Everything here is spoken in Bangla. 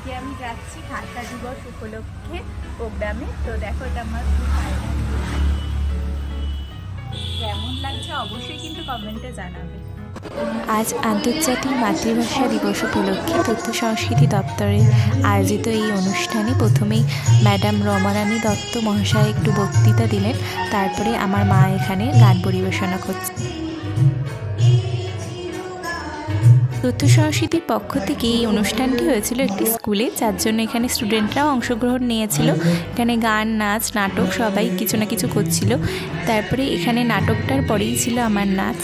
আজকে আমি যাচ্ছি ভাষা দিবস উপলক্ষে প্রোগ্রামে। তো দেখো এটা আমার খুব ভালো কেমন লাগছে অবশ্যই কিন্তু কমেন্টে জানাবে। আজ আন্তর্জাতিক মাতৃভাষা দিবস উপলক্ষে তথ্য সংস্কৃতি দপ্তরে আয়োজিত এই অনুষ্ঠানে প্রথমেই ম্যাডাম রমারানী দত্ত মহাশয় একটু বক্তৃতা দিলেন, তারপরে আমার মা এখানে গান পরিবেশনা করছে। তথ্য সংস্কৃতির পক্ষ থেকে এই অনুষ্ঠানটি হয়েছিল একটি স্কুলে, যার জন্য এখানে স্টুডেন্টরাও অংশগ্রহণ নিয়েছিল। এখানে গান, নাচ, নাটক সবাই কিছু না কিছু করছিল। তারপরে এখানে নাটকটার পরেই ছিল আমার নাচ।